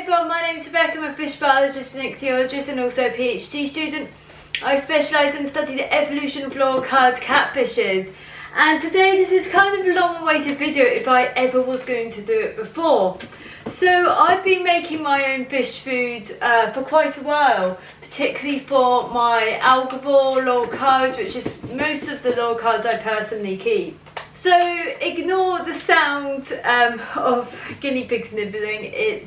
everyone, my name is Rebecca. I'm a fish biologist and ichthyologist and also a PhD student. I specialise and study the evolution of Loricariids catfishes. And today this is kind of a long-awaited video if I ever was going to do it before. So I've been making my own fish food for quite a while, particularly for my Algivorous Loricariids, which is most of the Loricariids I personally keep. So ignore the sound of guinea pigs nibbling. It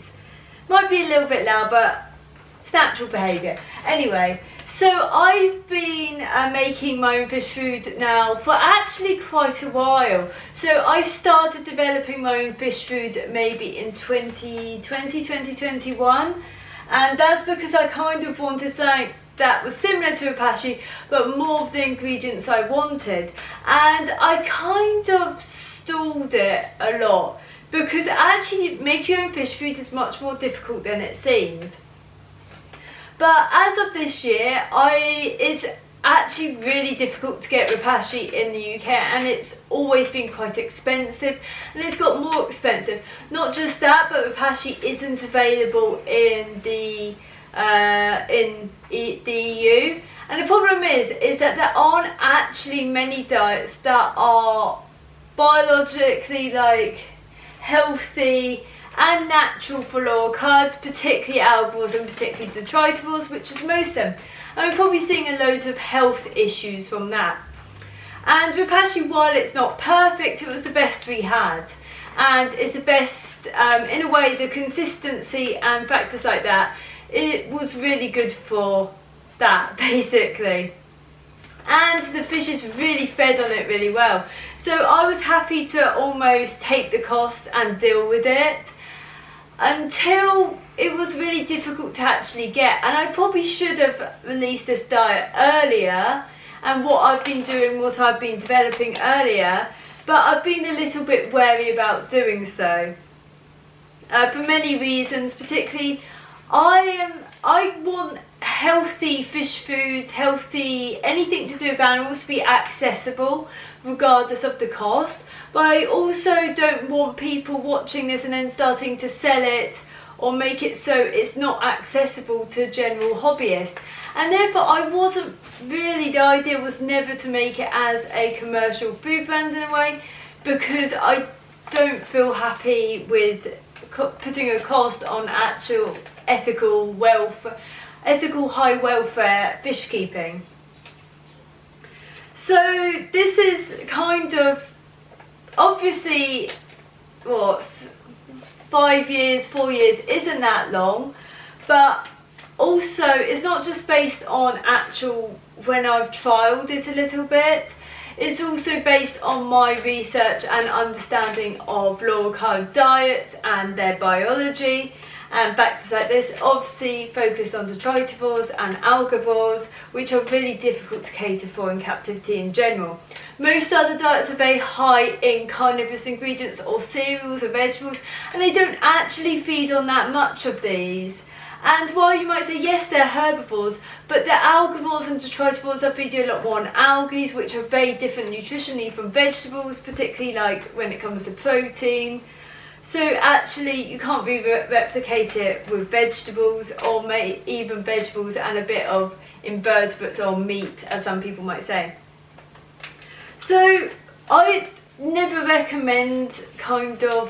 might be a little bit loud, but it's natural behaviour. Anyway, so I've been making my own fish food now for actually quite a while. So I started developing my own fish food maybe in 2021, and that's because I kind of wanted something that was similar to Apache but more of the ingredients I wanted, and I kind of stalled it a lot because actually making your own fish food is much more difficult than it seems. But as of this year, it's actually really difficult to get Apache in the UK, and it's always been quite expensive, and it's got more expensive. Not just that, but Apache isn't available in the EU, and the problem is that there aren't actually many diets that are biologically healthy and natural for Loricariids, particularly Algivorous and particularly detritivorous, which is most of them. And we're probably seeing loads of health issues from that. And Apache, while it's not perfect, it was the best we had, and it's the best in a way. The consistency and factors like that, it was really good for that basically, and the fish is really fed on it really well. So I was happy to almost take the cost and deal with it until it was really difficult to actually get. And I probably should have released this diet earlier and what I've been doing, what I've been developing earlier, but I've been a little bit wary about doing so for many reasons. Particularly I want healthy fish foods, anything to do with animals to be accessible regardless of the cost. But I also don't want people watching this and then starting to sell it or make it so it's not accessible to general hobbyists. And therefore the idea was never to make it as a commercial food brand in a way, because I don't feel happy with putting a cost on actual ethical high welfare fish keeping. So this is kind of obviously 4 years isn't that long, but also it's not just based on actual when I've trialed it a little bit. It's also based on my research and understanding of Loricariid diets and their biology and factors like this, obviously focused on detritivores and Algivorous, which are really difficult to cater for in captivity in general. Most other diets are very high in carnivorous ingredients or cereals or vegetables, and they don't actually feed on that much of these. And while you might say yes, they're herbivores, but the Algivorous and detritivores are feeding a lot more on algae, which are very different nutritionally from vegetables, particularly when it comes to protein. So actually you can't replicate it with vegetables, or even vegetables and a bit of invertebrates or meat, as some people might say. So I never recommend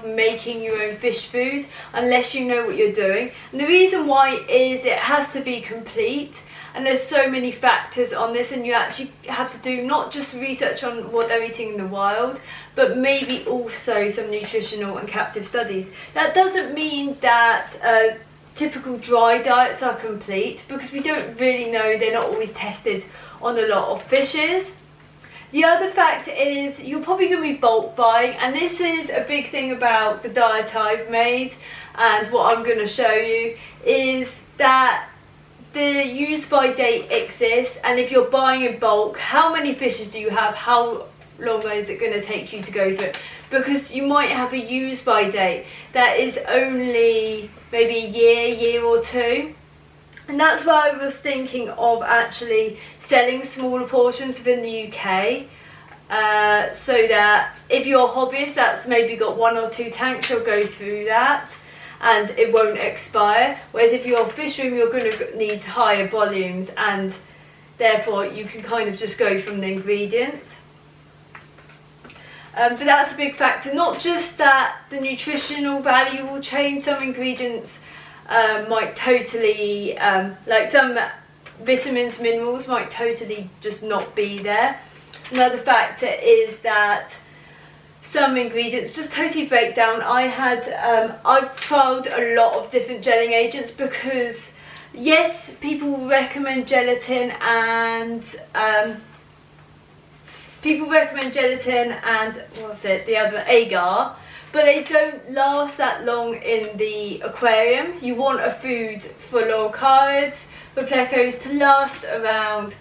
making your own fish food unless you know what you're doing. And the reason why is it has to be complete, and there's so many factors on this, and you actually have to do not just research on what they're eating in the wild, but maybe also some nutritional and captive studies. That doesn't mean that typical dry diets are complete, because we don't really know. They're not always tested on a lot of fishes. The other fact is you're probably going to be bulk buying, and this is a big thing about the diet I've made and what I'm going to show you, is that the use by date exists, and if you're buying in bulk, how many fishes do you have? How long is it going to take you to go through it? Because you might have a use by date that is only maybe a year or two. And that's why I was thinking of actually selling smaller portions within the UK, so that if you're a hobbyist that's maybe got 1 or 2 tanks, you'll go through that. and it won't expire, whereas if you're fish room you're going to need higher volumes, and therefore you can kind of just go from the ingredients. But that's a big factor, not just that the nutritional value will change. Some ingredients might totally, like some vitamins, minerals might totally just not be there. Another factor is that some ingredients just totally break down. I've trialled a lot of different gelling agents because yes, people recommend gelatin and what's it, the other, agar, but they don't last that long in the aquarium. You want a food for Loricariids, for plecos, to last around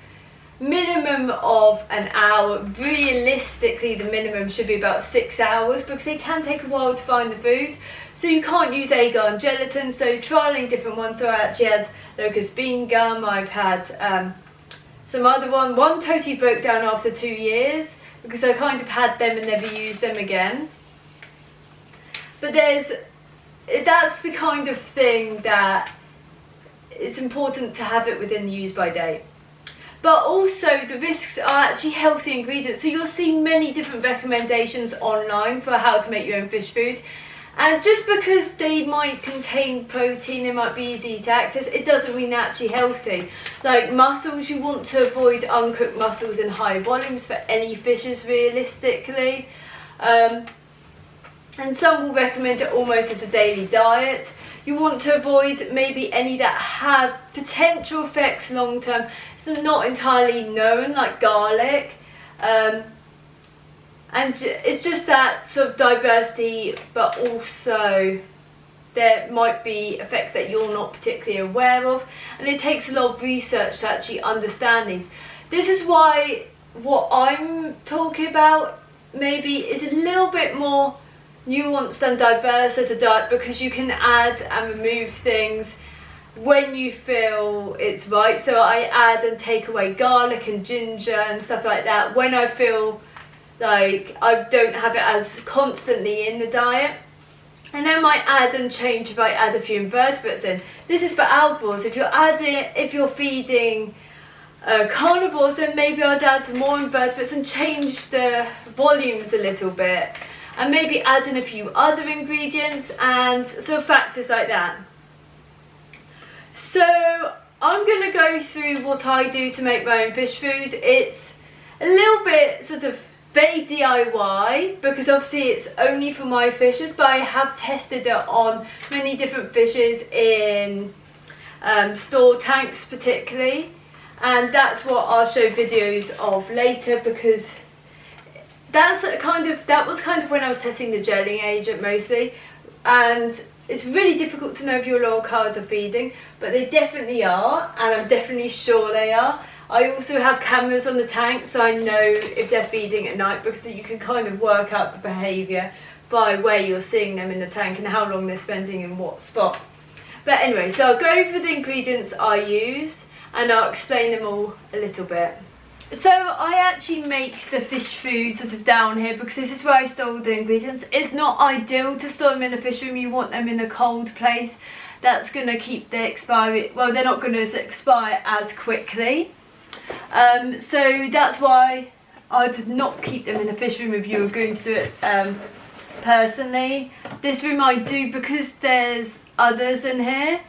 minimum of an hour. Realistically, the minimum should be about 6 hours because they can take a while to find the food. So you can't use agar and gelatin, so trialling different ones. So I actually had locust bean gum, I've had some other one totally broke down after 2 years because I kind of had them and never used them again. But that's the kind of thing that it's important to have it within the use by date. But also the risks are actually healthy ingredients. So you'll see many different recommendations online for how to make your own fish food. And just because they might contain protein, they might be easy to access, it doesn't mean they're actually healthy. Like mussels, you want to avoid uncooked mussels in high volumes for any fishes realistically. And some will recommend it almost as a daily diet. You want to avoid maybe any that have potential effects long term, so not entirely known, like garlic. And it's just that sort of diversity, but also there might be effects that you're not particularly aware of, and it takes a lot of research to actually understand these. This is why what I'm talking about maybe is a little bit more nuanced and diverse as a diet, because you can add and remove things when you feel it's right. So I add and take away garlic and ginger and stuff like that when I feel like I don't have it as constantly in the diet. And then I might add and change if I add a few invertebrates in. This is for Algivorous. If you're feeding carnivores, then maybe I'd add some more invertebrates and change the volumes a little bit, and maybe add in a few other ingredients and sort of factors like that. So I'm going to go through what I do to make my own fish food. It's a little bit sort of very DIY because obviously it's only for my fishes, but I have tested it on many different fishes in store tanks particularly, and that's what I'll show videos of later, because that was kind of when I was testing the gelling agent mostly, and it's really difficult to know if your Loricariids are feeding, but they definitely are, and I'm definitely sure they are. I also have cameras on the tank, so I know if they're feeding at night, because you can kind of work out the behaviour by where you're seeing them in the tank and how long they're spending in what spot. But anyway, so I'll go over the ingredients I use and I'll explain them all a little bit. So I actually make the fish food sort of down here because this is where I store the ingredients. It's not ideal to store them in a fish room. You want them in a cold place. That's going to keep the expiry, well, they're not going to expire as quickly. So that's why I did not keep them in a fish room if you were going to do it personally. This room I do because there's others in here.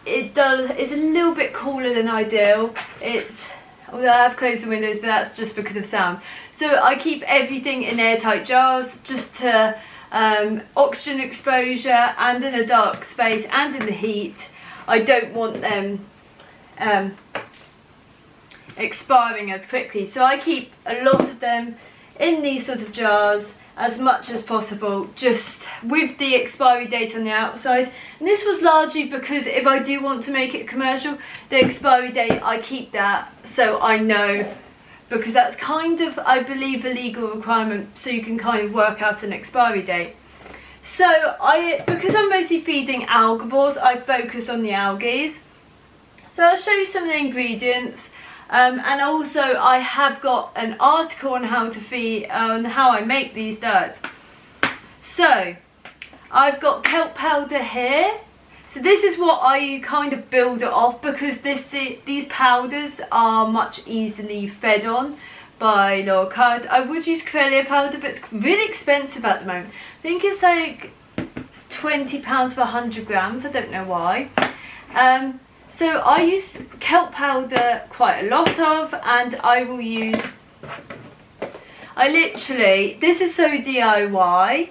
It's a little bit cooler than ideal. Although I have closed the windows, but that's just because of sound. So I keep everything in airtight jars just to oxygen exposure, and in a dark space and in the heat. I don't want them expiring as quickly, so I keep a lot of them in these sort of jars as much as possible, just with the expiry date on the outside. And this was largely because if I do want to make it commercial, the expiry date, I keep that so I know, because that's kind of, I believe, a legal requirement, so you can kind of work out an expiry date. So because I'm mostly feeding Algivorous, I focus on the algae. So I'll show you some of the ingredients. And also I have got an article on how to feed, on how I make these diets. So I've got kelp powder here. So this is what I kind of build it off, because these powders are much easily fed on by Loricariids. I would use Corellia powder, but it's really expensive at the moment. I think it's like £20 for 100 grams. I don't know why. So I use kelp powder quite a lot of, and I will use, this is so DIY.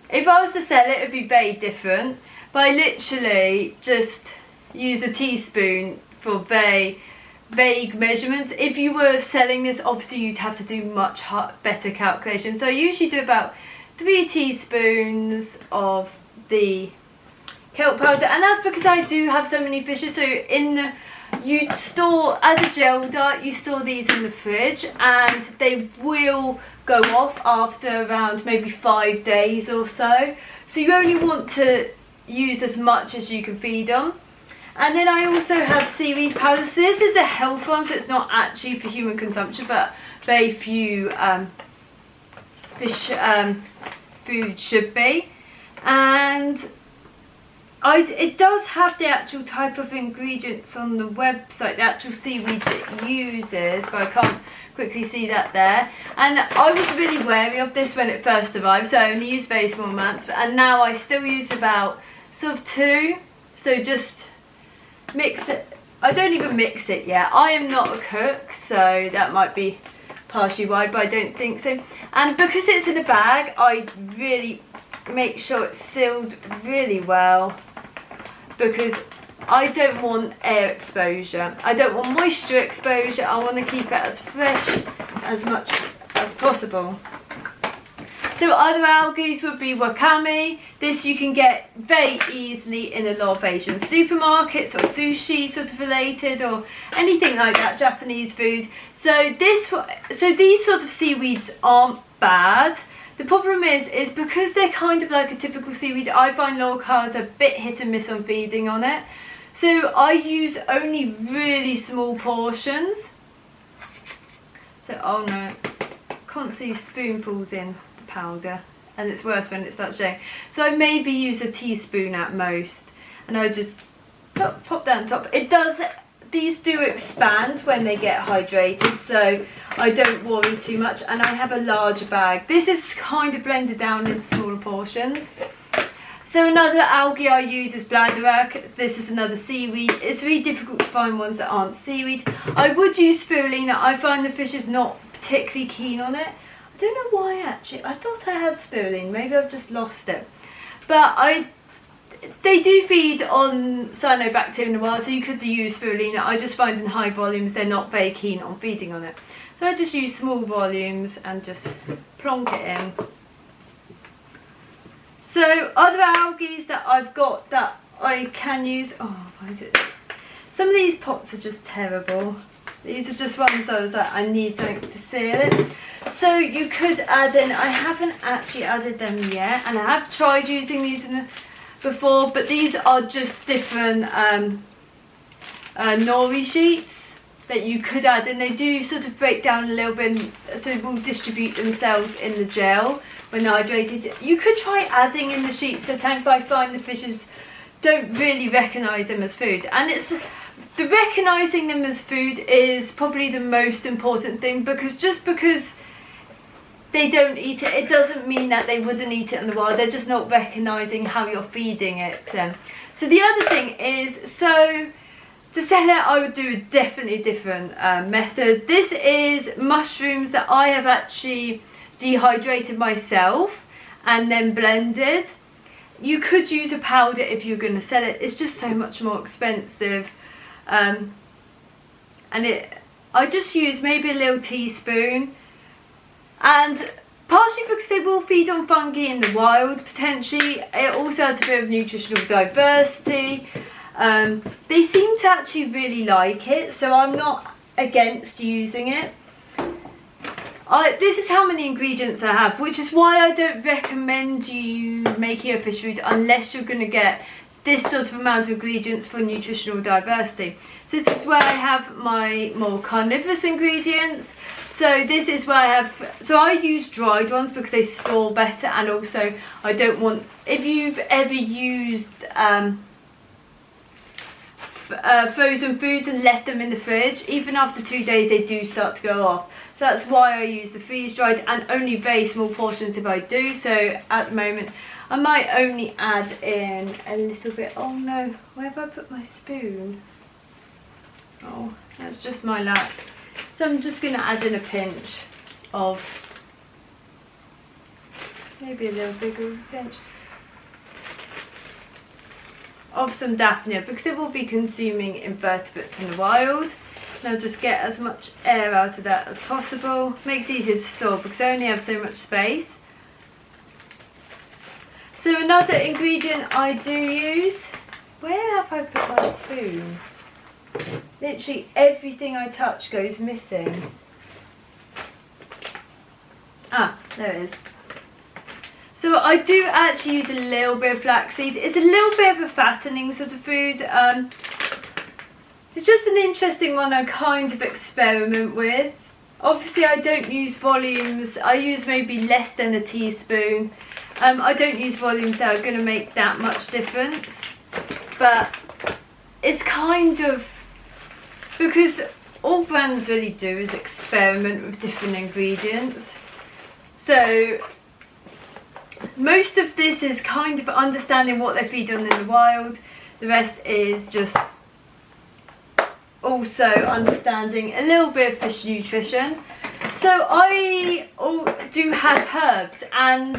If I was to sell it, it would be very different. But I literally just use a teaspoon for very vague measurements. If you were selling this, obviously you'd have to do much better calculations. So I usually do about 3 teaspoons of the kelp powder, and that's because I do have so many fishes. So you'd store, as a gel dye, you store these in the fridge, and they will go off after around maybe 5 days or so. So you only want to use as much as you can feed on. And then I also have seaweed powder. So this is a health one, so it's not actually for human consumption, but very few fish food should be. And it does have the actual type of ingredients on the website, the actual seaweed it uses, but I can't quickly see that there. And I was really wary of this when it first arrived, so I only used very small amounts, and now I still use about sort of 2. So just mix it. I don't even mix it yet. I am not a cook, so that might be partially why, but I don't think so. And because it's in a bag, I really make sure it's sealed really well, because I don't want air exposure. I don't want moisture exposure. I want to keep it as fresh as much as possible. So other algae would be wakame. This you can get very easily in a lot of Asian supermarkets, or sushi sort of related, or anything like that, Japanese food. So these sort of seaweeds aren't bad. The problem is because they're kind of like a typical seaweed, I find Loricariids a bit hit and miss on feeding on it. So I use only really small portions. So, oh no, can't see spoonfuls in the powder, and it's worse when it's that shade. So I maybe use a teaspoon at most, and I just pop that on top. These do expand when they get hydrated, so I don't worry too much. And I have a larger bag. This is kind of blended down into smaller portions. So another algae I use is Balitoridae. This is another seaweed. It's really difficult to find ones that aren't seaweed. I would use spirulina. I find the fish is not particularly keen on it. I don't know why actually. I thought I had spirulina. Maybe I've just lost it. But they do feed on cyanobacteria in the wild, so you could use spirulina. I just find in high volumes they're not very keen on feeding on it. So I just use small volumes and just plonk it in. So other algae that I've got that I can use, what is it? Some of these pots are just terrible. These are just ones I was like, I need something to seal it. So you could add in, I haven't actually added them yet, and I have tried using these before, but these are just different nori sheets that you could add in. They do sort of break down a little bit, so they will distribute themselves in the gel when they're hydrated. You could try adding in the sheets to the tank, but I find the fishes don't really recognise them as food. And the recognising them as food is probably the most important thing, because just because they don't eat it, it doesn't mean that they wouldn't eat it in the wild. They're just not recognising how you're feeding it. So the other thing is, so to sell it, I would do a definitely different method. This is mushrooms that I have actually dehydrated myself and then blended. You could use a powder if you're going to sell it. It's just so much more expensive. I just use maybe a little teaspoon. And partially because they will feed on fungi in the wild, potentially. It also has a bit of nutritional diversity. They seem to actually really like it, so I'm not against using it. This is how many ingredients I have, which is why I don't recommend you making a fish food unless you're going to get this sort of amount of ingredients for nutritional diversity. So this is where I have my more carnivorous ingredients. So this is where I have, so I use dried ones because they store better, and also I don't want, if you've ever used frozen foods and left them in the fridge, even after 2 days they do start to go off. So that's why I use the freeze dried, and only very small portions if I do. So at the moment I might only add in a little bit. Oh no, where have I put my spoon? Oh, that's just my lap. So I'm just going to add in a pinch of, maybe a little bigger pinch, of some Daphnia, because it will be consuming invertebrates in the wild. And I'll just get as much air out of that as possible. Makes it easier to store because I only have so much space. So another ingredient I do use, where have I put my spoon? Literally everything I touch goes missing. Ah, there it is. So I do actually use a little bit of flaxseed. It's a little bit of a fattening sort of food. It's just an interesting one I kind of experiment with. Obviously I don't use volumes. I use maybe less than a teaspoon. I don't use volumes that are going to make that much difference. But it's kind of, because all brands really do is experiment with different ingredients. So most of this is kind of understanding what they feed on in the wild. The rest is just also understanding a little bit of fish nutrition. So I do have herbs, and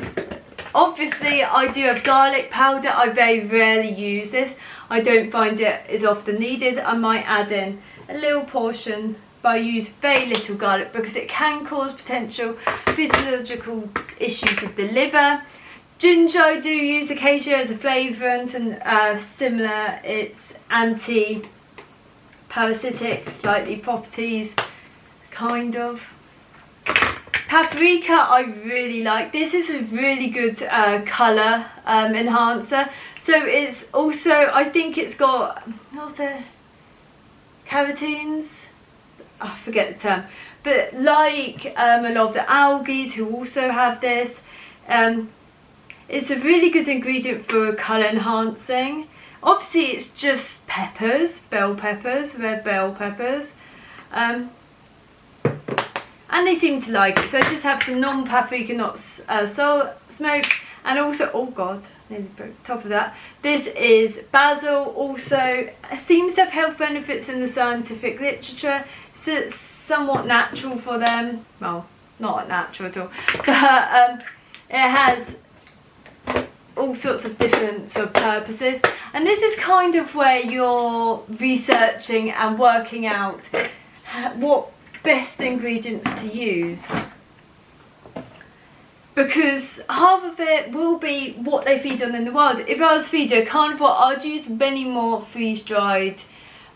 obviously I do have garlic powder. I very rarely use this. I don't find it is often needed. I might add in a little portion, but I use very little garlic because it can cause potential physiological issues with the liver. Ginger I do use occasionally as a flavourant, and similar, it's anti-parasitic slightly properties, kind of. Paprika I really like. This is a really good colour enhancer. So it's also, I think it's got, what's it? Carotenes? I forget the term. But like a lot of the algae who also have this, it's a really good ingredient for colour enhancing. Obviously it's just peppers, bell peppers, red bell peppers. And they seem to like it. So I just have some non-paprika, not smoked. And also, oh god, nearly broke the top of that. This is basil, also seems to have health benefits in the scientific literature. So it's somewhat natural for them. Well, not natural at all. But it has all sorts of different sort of purposes. And this is kind of where you're researching and working out what best ingredients to use, because half of it will be what they feed on in the wild. If I was feeding a carnivore, I'd use many more freeze-dried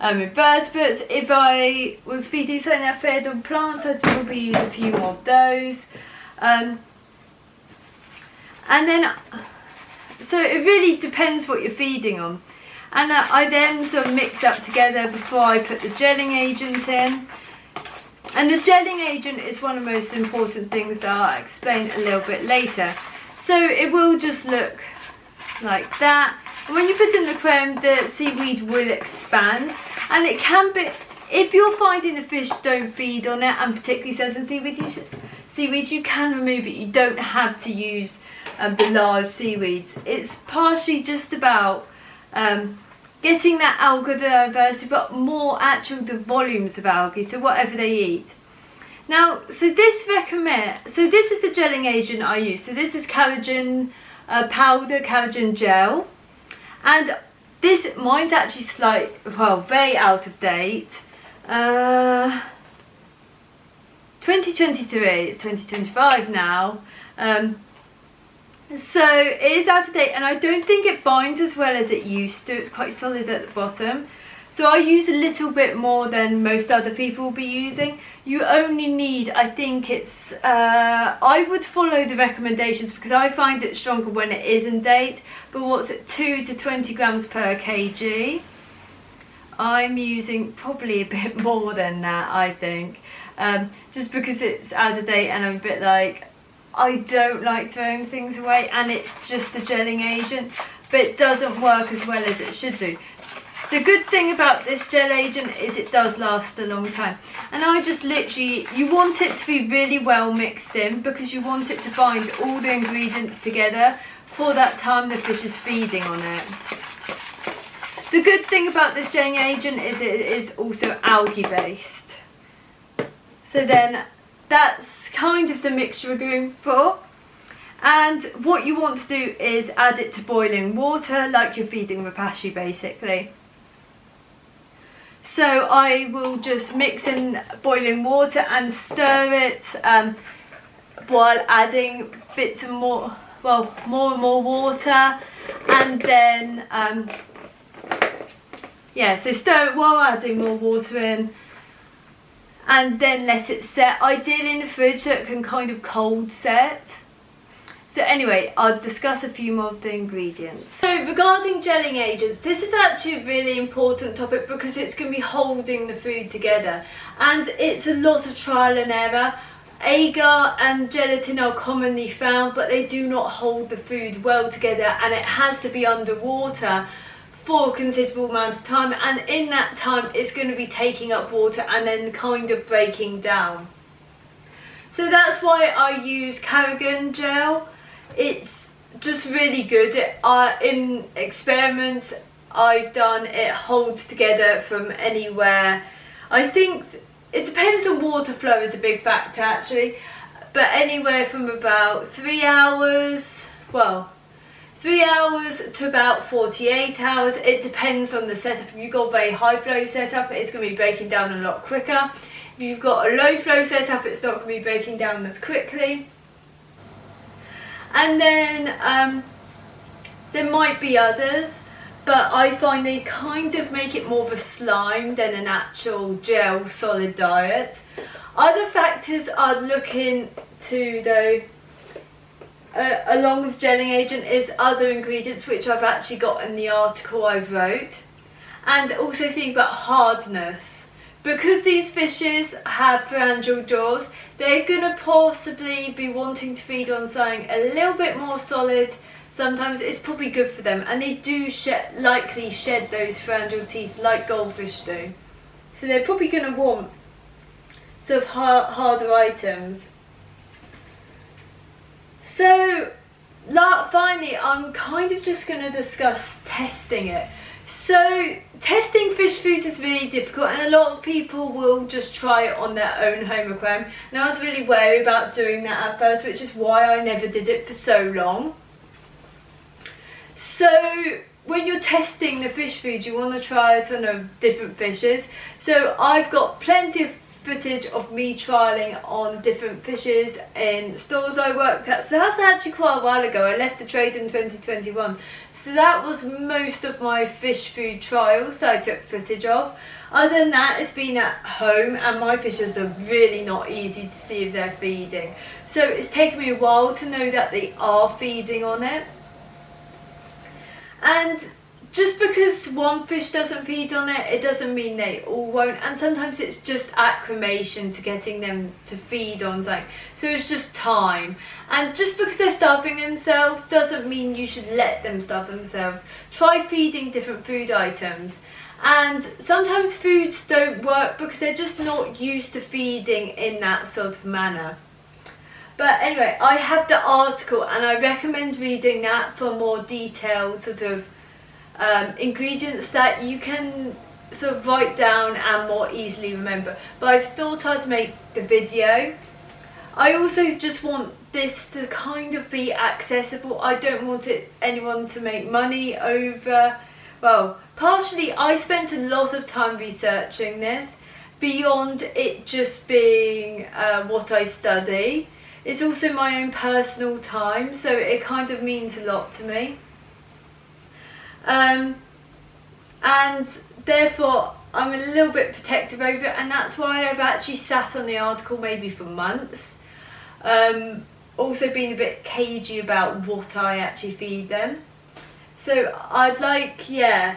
invertebrates. If I was feeding something that fed on plants, I'd probably use a few more of those. And then, so it really depends what you're feeding on. And I then sort of mix up together before I put the gelling agent in. And the gelling agent is one of the most important things that I'll explain a little bit later. So it will just look like that. And when you put in the creme, the seaweed will expand. And it can be, if you're finding the fish don't feed on it, and particularly certain seaweeds, you can remove it. You don't have to use the large seaweeds. It's partially just about getting that algal diversity, but more actual the volumes of algae, so whatever they eat. Now, so this is the gelling agent I use. So this is carrageen powder, carrageen gel, and this, mine's actually very out of date. 2023, it's 2025 now. So it is out of date, and I don't think it binds as well as it used to. It's quite solid at the bottom. So I use a little bit more than most other people will be using. You only need, I think it's, I would follow the recommendations because I find it stronger when it is in date, but what's it, 2 to 20 grams per kg. I'm using probably a bit more than that, I think, just because it's out of date and I'm a bit like, I don't like throwing things away, and it's just a gelling agent, but it doesn't work as well as it should do. The good thing about this gel agent is it does last a long time, and I just literally, you want it to be really well mixed in because you want it to bind all the ingredients together for that time the fish is feeding on it. The good thing about this gelling agent is it is also algae based, so then that's kind of the mixture we're going for. And what you want to do is add it to boiling water like you're feeding rapashi basically. So I will just mix in boiling water and stir it while adding bits of more and more water, and then yeah, so stir it while adding more water in, and then let it set, ideally in the fridge so it can kind of cold set. So anyway, I'll discuss a few more of the ingredients. So regarding gelling agents, this is actually a really important topic because it's going to be holding the food together, and it's a lot of trial and error. Agar and gelatin are commonly found, but they do not hold the food well together, and it has to be underwater for a considerable amount of time, and in that time it's going to be taking up water and then kind of breaking down. So that's why I use Carrigan gel. It's just really good. In experiments I've done, it holds together from anywhere. I think it depends on water flow is a big factor actually, but anywhere from about 3 hours, well, 3 hours to about 48 hours. It depends on the setup. If you've got a very high flow setup, it's going to be breaking down a lot quicker. If you've got a low flow setup, it's not going to be breaking down as quickly. And then there might be others, but I find they kind of make it more of a slime than an actual gel solid diet. Other factors I'd look into though, along with gelling agent, is other ingredients which I've actually got in the article I wrote, and also think about hardness. Because these fishes have phalangeal jaws, they're going to possibly be wanting to feed on something a little bit more solid. Sometimes it's probably good for them, and they do likely shed those phalangeal teeth like goldfish do. So they're probably going to want sort of harder items. So finally, I'm kind of just going to discuss testing it. So testing fish foods is really difficult, and a lot of people will just try it on their own home aquarium. And I was really wary about doing that at first, which is why I never did it for so long. So when you're testing the fish food, you want to try it on different fishes. So I've got plenty of footage of me trialling on different fishes in stores I worked at. So that's actually quite a while ago. I left the trade in 2021. So that was most of my fish food trials that I took footage of. Other than that, it's been at home, and my fishes are really not easy to see if they're feeding. So it's taken me a while to know that they are feeding on it. And just because one fish doesn't feed on it, it doesn't mean they all won't. And sometimes it's just acclimation to getting them to feed on something. So it's just time. And just because they're starving themselves doesn't mean you should let them starve themselves. Try feeding different food items. And sometimes foods don't work because they're just not used to feeding in that sort of manner. But anyway, I have the article, and I recommend reading that for more detailed sort of ingredients that you can sort of write down and more easily remember. But I thought I'd make the video. I also just want this to kind of be accessible. I don't want anyone to make money over, well, partially I spent a lot of time researching this beyond it just being what I study. It's also my own personal time, so it kind of means a lot to me. and therefore I'm a little bit protective over it, and that's why I've actually sat on the article maybe for months. Also been a bit cagey about what I actually feed them. So I'd like, yeah,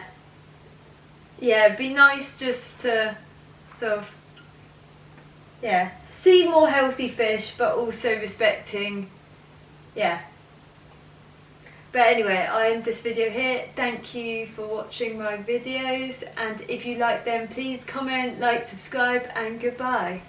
it'd be nice just to sort of, yeah, see more healthy fish, but also respecting, yeah. But anyway, I end this video here. Thank you for watching my videos, and if you like them, please comment, like, subscribe, and goodbye.